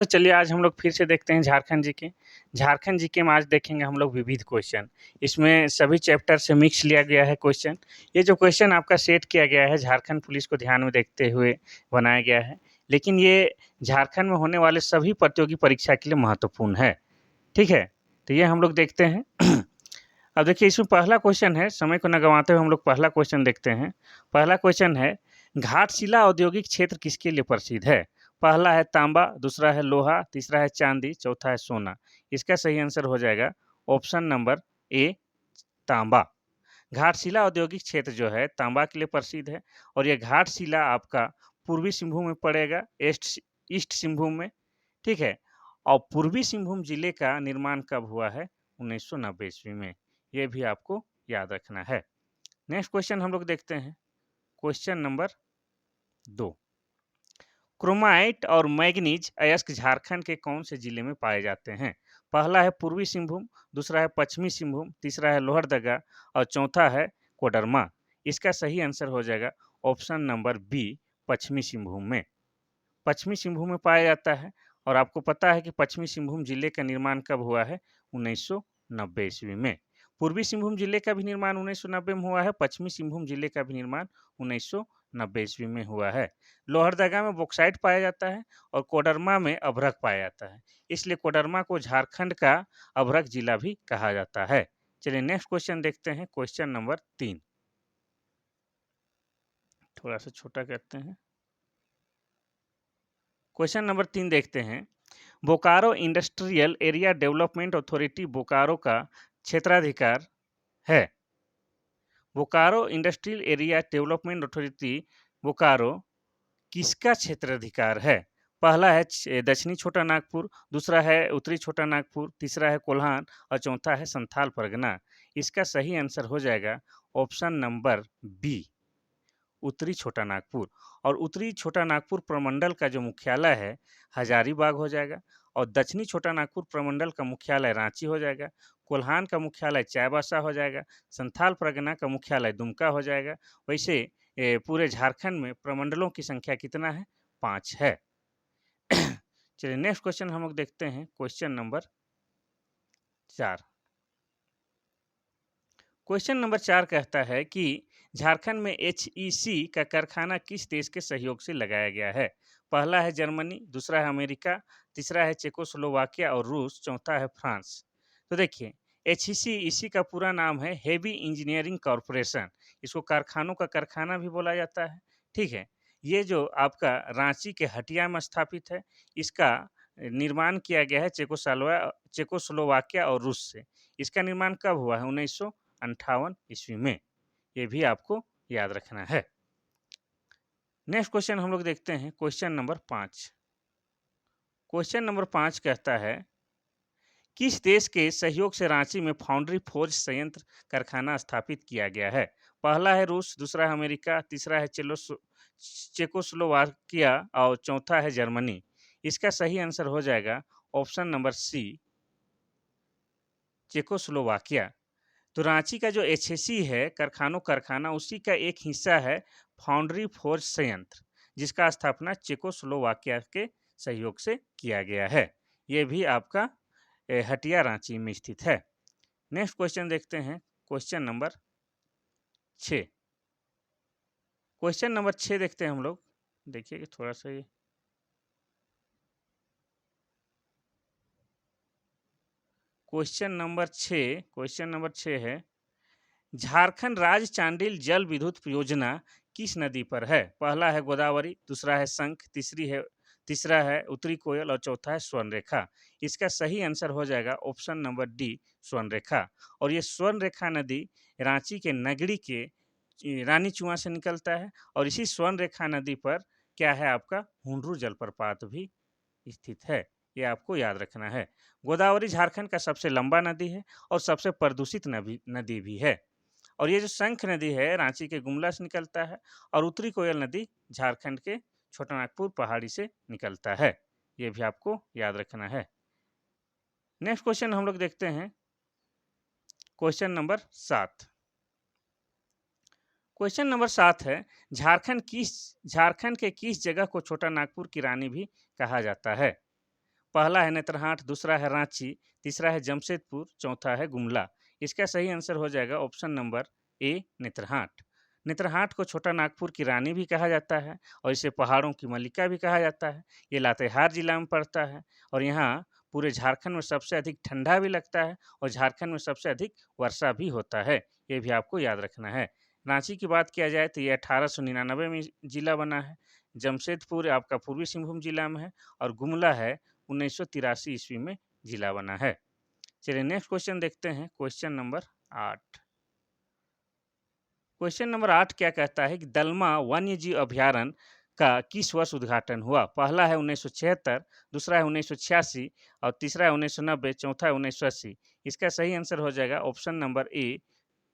तो चलिए आज हम लोग फिर से देखते हैं झारखंड जीके। झारखंड जीके में आज देखेंगे हम लोग विविध क्वेश्चन। इसमें सभी चैप्टर से मिक्स लिया गया है क्वेश्चन। ये जो क्वेश्चन आपका सेट किया गया है झारखंड पुलिस को ध्यान में देखते हुए बनाया गया है। लेकिन ये झारखंड में होने वाले सभी प्रतियोगी परीक्षा के लिए महत्वपूर्ण है। ठीक है? तो ये हम लोग देखते हैं। अब देखिए इसमें पहला क्वेश्चन है, समय को न गँवाते हुए हम लोग पहला क्वेश्चन देखते हैं। पहला क्वेश्चन है, घाटशिला औद्योगिक क्षेत्र किसके लिए प्रसिद्ध है? पहला है तांबा, दूसरा है लोहा, तीसरा है चांदी, चौथा है सोना। इसका सही आंसर हो जाएगा ऑप्शन नंबर ए तांबा। घाटशिला औद्योगिक क्षेत्र जो है तांबा के लिए प्रसिद्ध है और ये घाटशिला आपका पूर्वी सिंहभूम में पड़ेगा, ईस्ट सिंहभूम में। ठीक है? और पूर्वी सिंहभूम जिले का निर्माण कब हुआ है? 1990 ईस्वी में। ये भी आपको याद रखना है। नेक्स्ट क्वेश्चन हम लोग देखते हैं। Question number 2। क्रोमाइट और मैग्नीज अयस्क झारखंड के कौन से जिले में पाए जाते हैं? पहला है पूर्वी सिंहभूम, दूसरा है पश्चिमी सिंहभूम, तीसरा है लोहरदगा और चौथा है कोडरमा। इसका सही आंसर हो जाएगा ऑप्शन नंबर बी पश्चिमी सिंहभूम में। पश्चिमी सिंहभूम में पाया जाता है और आपको पता है कि पश्चिमी सिंहभूम जिले का निर्माण कब हुआ है? 1990 ईस्वी में। पूर्वी सिंहभूम जिले का भी निर्माण 1990 में हुआ है, पश्चिमी सिंहभूम जिले का भी निर्माण 1990 ईस्वी में हुआ है। लोहरदगा में बॉक्साइट पाया जाता है और कोडरमा में अभ्रक पाया जाता है। इसलिए कोडरमा को झारखंड का अभ्रक जिला भी कहा जाता है। चलिए नेक्स्ट क्वेश्चन देखते हैं, क्वेश्चन नंबर 3। थोड़ा सा छोटा करते हैं। क्वेश्चन नंबर 3 देखते हैं। Bokaro industrial area development authority Bokaro का क्षेत्राधिकार है। Bokaro industrial area development authority Bokaro किसका क्षेत्राधिकार है? पहला है दक्षिणी छोटा नागपुर, दूसरा है उत्तरी छोटा नागपुर, तीसरा है कोल्हान और चौथा है संथाल परगना। इसका सही आंसर हो जाएगा ऑप्शन नंबर बी उत्तरी छोटा नागपुर। और उत्तरी छोटा नागपुर प्रमंडल का जो मुख्यालय है हजारीबाग हो जाएगा और दक्षिणी छोटा नागपुर प्रमंडल का मुख्यालय रांची हो जाएगा। कोल्हान का मुख्यालय चाईबासा हो जाएगा। संथाल परगना का मुख्यालय दुमका हो जाएगा। वैसे पूरे झारखंड में प्रमंडलों की संख्या कितना है? 5 है। चलिए नेक्स्ट क्वेश्चन हम लोग देखते हैं, क्वेश्चन नंबर 4। क्वेश्चन नंबर 4 कहता है कि झारखंड में एचईसी का कारखाना किस देश के सहयोग से लगाया गया है? पहला है जर्मनी, दूसरा है अमेरिका, तीसरा है चेकोस्लोवाकिया और रूस, चौथा है फ्रांस। तो देखिए एचईसी इसी का पूरा नाम है हेवी इंजीनियरिंग कॉरपोरेशन। इसको कारखानों का कारखाना भी बोला जाता है। ठीक है? ये जो आपका रांची के हटिया में स्थापित है, इसका निर्माण किया गया है चेकोस्लोवाकिया और रूस से। इसका निर्माण कब हुआ है? 1958 ईस्वी में। ये भी आपको याद रखना है। नेक्स्ट क्वेश्चन हम लोग देखते हैं, क्वेश्चन नंबर 5। क्वेश्चन नंबर 5 कहता है किस देश के सहयोग से रांची में फाउंड्री फोर्ज संयंत्र कारखाना स्थापित किया गया है? पहला है रूस, दूसरा है अमेरिका, तीसरा है चेकोस्लोवाकिया और चौथा है जर्मनी। इसका सही आंसर हो जाएगा ऑप्शन नंबर सी चेकोस्लोवाकिया। तो रांची का जो एचएसी है कारखाना उसी का एक हिस्सा है फाउंड्री फोर्ज संयंत्र, जिसका स्थापना चेकोस्लोवाकिया के सहयोग से किया गया है। ये भी आपका हटिया रांची में स्थित है। नेक्स्ट क्वेश्चन देखते हैं, क्वेश्चन नंबर 6। क्वेश्चन नंबर 6 देखते हैं हम लोग। देखिए कि थोड़ा सा ये क्वेश्चन नंबर 6 है, झारखंड राज्य चांडिल जल विद्युत योजना किस नदी पर है? पहला है गोदावरी, दूसरा है शंख, तीसरा है उत्तरी कोयल और चौथा है स्वर्णरेखा। इसका सही आंसर हो जाएगा ऑप्शन नंबर डी स्वर्णरेखा। और ये स्वर्णरेखा नदी रांची के नगरी के रानी चुआ से निकलता है और इसी स्वर्णरेखा नदी पर क्या है आपका हुंडरू जलप्रपात भी स्थित है। ये आपको याद रखना है। गोदावरी झारखंड का सबसे लंबा नदी है और सबसे प्रदूषित नदी भी है। और ये जो शंख नदी है रांची के गुमला से निकलता है और उत्तरी कोयल नदी झारखंड के छोटानागपुर पहाड़ी से निकलता है। ये भी आपको याद रखना है। नेक्स्ट क्वेश्चन हम लोग देखते हैं, क्वेश्चन नंबर 7। क्वेश्चन नंबर 7 है, झारखंड के किस जगह को छोटा नागपुर की रानी भी कहा जाता है? पहला है नेतरहाट, दूसरा है रांची, तीसरा है जमशेदपुर, चौथा है गुमला। इसका सही आंसर हो जाएगा option number A Netarhat. Netarhat को छोटा नागपुर की रानी भी कहा जाता है और इसे पहाड़ों की मल्लिका भी कहा जाता है। ये लातेहार जिला में पड़ता है और यहाँ पूरे झारखंड में सबसे अधिक ठंडा भी लगता है और झारखंड में सबसे अधिक वर्षा भी होता है। ये भी आपको याद रखना है। रांची की बात किया जाए तो ये 1899 में जिला बना है। जमशेदपुर आपका पूर्वी सिंहभूम जिला में है और गुमला है 1983 ईस्वी में जिला बना है। चलिए नेक्स्ट क्वेश्चन देखते हैं, क्वेश्चन नंबर 8। क्वेश्चन नंबर 8 क्या कहता है कि दलमा वन्यजीव अभ्यारण्य का किस वर्ष उद्घाटन हुआ? पहला है 1976, दूसरा है 1986 और तीसरा है 1990, चौथा है 1980। इसका सही आंसर हो जाएगा ऑप्शन नंबर ए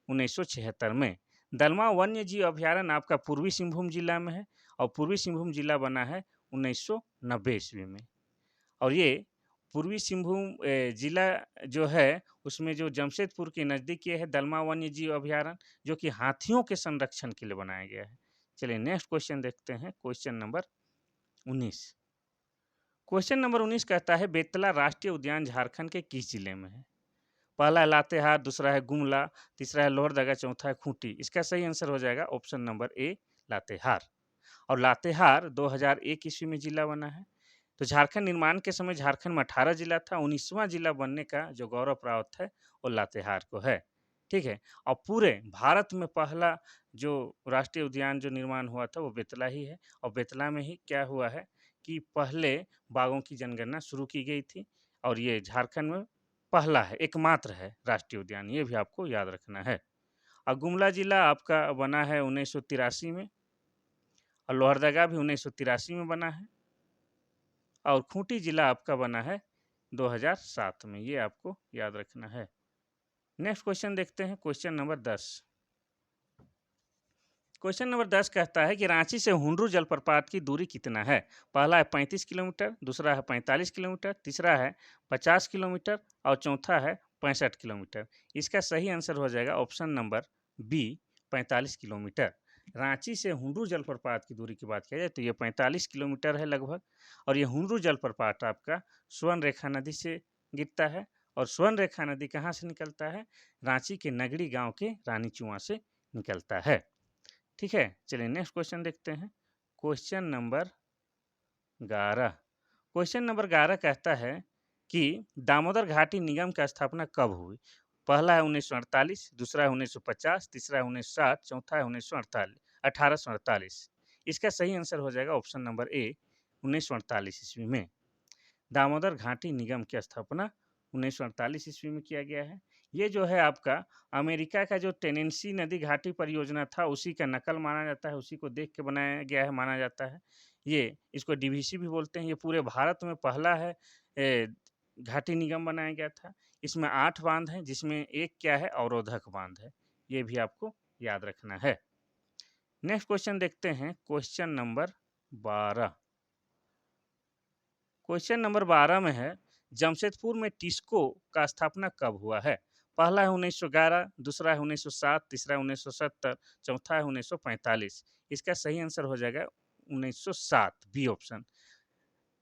1976 में। दलमा वन्यजीव अभ्यारण्य आपका पूर्वी सिंहभूम जिला में है और पूर्वी सिंहभूम जिला बना है 1990 ईस्वी में। और ये पूर्वी सिंहभूम जिला जो है उसमें जो जमशेदपुर के नज़दीक ये है दलमा वन्यजीव अभ्यारण्य, जो कि हाथियों के संरक्षण के लिए बनाया गया है। चलिए नेक्स्ट क्वेश्चन देखते हैं, क्वेश्चन नंबर 19। क्वेश्चन नंबर 19 कहता है बेतला राष्ट्रीय उद्यान झारखंड के किस जिले में है? पहला है लातेहार, दूसरा है गुमला, तीसरा है लोहरदगा, चौथा है खूंटी। इसका सही आंसर हो जाएगा ऑप्शन नंबर ए लातेहार। और लातेहार 2001 ईस्वी में जिला बना है। तो झारखंड निर्माण के समय झारखंड में 18 जिला था, 19वां जिला बनने का जो गौरव प्राप्त है वो लातेहार को है। ठीक है। और पूरे भारत में पहला जो राष्ट्रीय उद्यान जो निर्माण हुआ था वो बेतला ही है और बेतला में ही क्या हुआ है कि पहले बाघों की जनगणना शुरू की गई थी और ये झारखंड में पहला है, एकमात्र है राष्ट्रीय उद्यान, ये भी आपको याद रखना है। और गुमला जिला आपका बना है 1983 में और लोहरदगा भी 1983 में बना है और खूंटी जिला आपका बना है 2007 में, ये आपको याद रखना है। नेक्स्ट क्वेश्चन देखते हैं, क्वेश्चन नंबर 10। क्वेश्चन नंबर 10 कहता है कि रांची से हुंडरू जलप्रपात की दूरी कितना है? पहला है 35 किलोमीटर, दूसरा है 45 किलोमीटर, तीसरा है 50 किलोमीटर और चौथा है 65 किलोमीटर। इसका सही आंसर हो जाएगा option number B 45 kilometre. Ranchi से हुंडरू जलप्रपात की दूरी की बात किया जाए तो ये 45 किलोमीटर है लगभग। और ये हुंडरू जलप्रपात आपका स्वर्ण रेखा नदी से गिरता है और स्वर्ण रेखा नदी कहाँ से निकलता है? रांची के नगड़ी गांव के रानीचुआ से निकलता है। ठीक है। चलिए नेक्स्ट क्वेश्चन देखते हैं, क्वेश्चन नंबर 11। क्वेश्चन नंबर 11 कहता है कि दामोदर घाटी निगम की स्थापना कब हुई? पहला है 1948, दूसरा है 1950, तीसरा है 1960, चौथा है 1848। इसका सही आंसर हो जाएगा ऑप्शन नंबर ए 1948 ईस्वी में। दामोदर घाटी निगम की स्थापना 1948 ईस्वी में किया गया है। ये जो है आपका अमेरिका का जो टेनेंसी नदी घाटी परियोजना था उसी का नकल माना जाता है, उसी को देख के बनाया गया है माना जाता है। ये इसको डीवीसी भी बोलते हैं। ये पूरे भारत में पहला है घाटी निगम बनाया गया था। इसमें 8 बांध हैं जिसमें एक क्या है अवरोधक बांध है, ये भी आपको याद रखना है। नेक्स्ट क्वेश्चन देखते हैं, क्वेश्चन नंबर 12। क्वेश्चन नंबर 12 में है जमशेदपुर में टिस्को का स्थापना कब हुआ है? पहला है 1911, दूसरा है 1907, तीसरा है 1970, चौथा है 1945। इसका सही आंसर हो जाएगा 1907, बी ऑप्शन।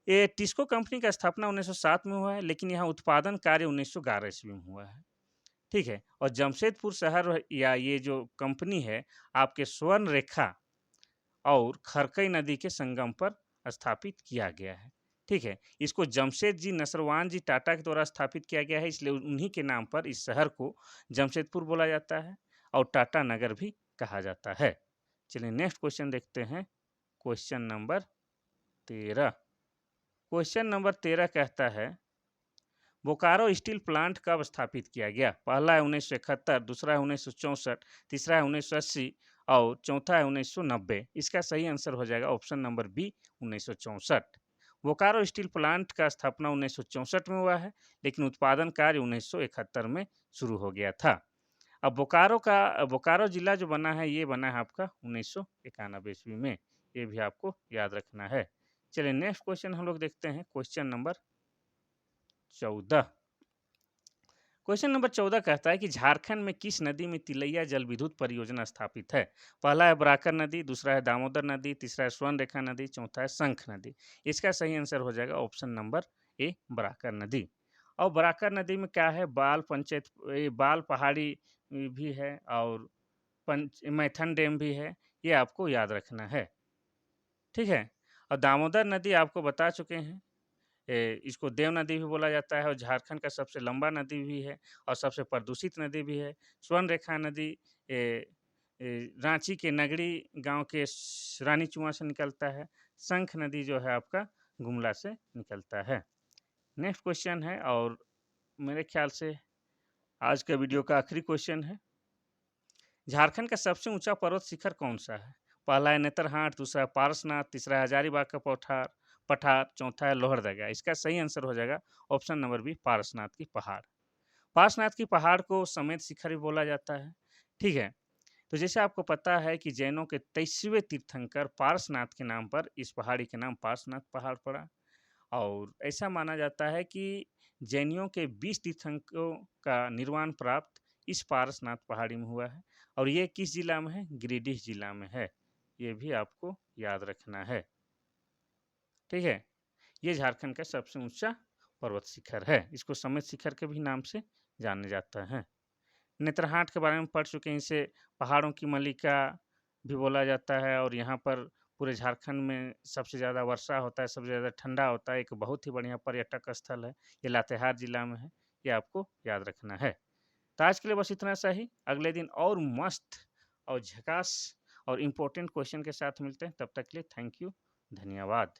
ये टिस्को कंपनी का स्थापना 1907 में हुआ है लेकिन यहाँ उत्पादन कार्य 1911 ईस्वी में हुआ है। ठीक है। और जमशेदपुर शहर या ये जो कंपनी है आपके स्वर्ण रेखा और खरकई नदी के संगम पर स्थापित किया गया है। ठीक है। इसको जमशेद जी नसरवान जी टाटा के द्वारा स्थापित किया गया है, इसलिए उन्हीं के नाम पर इस शहर को जमशेदपुर बोला जाता है और टाटा नगर भी कहा जाता है। चलिए नेक्स्ट क्वेश्चन देखते हैं, क्वेश्चन नंबर 13। क्वेश्चन नंबर 13 कहता है बोकारो स्टील प्लांट कब स्थापित किया गया? पहला है 1971, दूसरा है 1964, तीसरा है 1980 और चौथा है 1990। इसका सही आंसर हो जाएगा option number B 1964। Bokaro steel plant का स्थापना 1964 में हुआ है लेकिन उत्पादन कार्य 1971 में शुरू हो गया था। अब बोकारो जिला जो बना है ये बना है आपका 1991 ईस्वी में, ये भी आपको याद रखना है। चलिए नेक्स्ट क्वेश्चन हम लोग देखते हैं, क्वेश्चन नंबर 14। क्वेश्चन नंबर 14 कहता है कि झारखंड में किस नदी में तिलैया जल विद्युत परियोजना स्थापित है? पहला है बराकर नदी, दूसरा है दामोदर नदी, तीसरा है स्वर्ण रेखा नदी, चौथा है शंख नदी। इसका सही आंसर हो जाएगा ऑप्शन नंबर ए बराकर नदी। और बराकर नदी में क्या है, बाल पहाड़ी भी है और मैथन डैम भी है, ये आपको याद रखना है। ठीक है? और दामोदर नदी आपको बता चुके हैं, इसको देव नदी भी बोला जाता है और झारखंड का सबसे लंबा नदी भी है और सबसे प्रदूषित नदी भी है। स्वर्णरेखा नदी रांची के नगड़ी गांव के रानीचुआ से निकलता है। शंख नदी जो है आपका गुमला से निकलता है। नेक्स्ट क्वेश्चन है और मेरे ख्याल से आज का वीडियो का आखिरी क्वेश्चन है। झारखंड का सबसे ऊंचा पर्वत शिखर कौन सा है? पहला है नेतरहाट, दूसरा है पारसनाथ, तीसरा है हजारीबाग का पठार, चौथा है लोहरदगा। इसका सही आंसर हो जाएगा ऑप्शन नंबर बी, पारसनाथ की पहाड़। पारसनाथ की पहाड़ को समेत शिखर भी बोला जाता है। ठीक है, तो जैसे आपको पता है कि जैनों के 23वें तीर्थंकर पारसनाथ के नाम पर इस पहाड़ी के नाम पारसनाथ पहाड़ पड़ा। और ऐसा माना जाता है कि जैनियों के 20 तीर्थंकरों का निर्वाण प्राप्त इस पारसनाथ पहाड़ी में हुआ है। और ये किस जिला में है? गिरिडीह जिला में है। ये भी आपको याद रखना है। ठीक है, ये झारखंड का सबसे ऊंचा पर्वत शिखर है। इसको समेत शिखर के भी नाम से जाने जाता है। नेत्रहाट के बारे में पढ़ चुके हैं, इसे पहाड़ों की मल्लिका भी बोला जाता है। और यहाँ पर पूरे झारखंड में सबसे ज़्यादा वर्षा होता है, सबसे ज़्यादा ठंडा होता है। एक बहुत ही बढ़िया पर्यटक स्थल है, ये लातेहार जिला में है। ये आपको याद रखना है। तो आज के लिए बस इतना सा ही। अगले दिन और मस्त और झकास और इम्पोर्टेंट क्वेश्चन के साथ मिलते हैं। तब तक के लिए थैंक यू, धन्यवाद।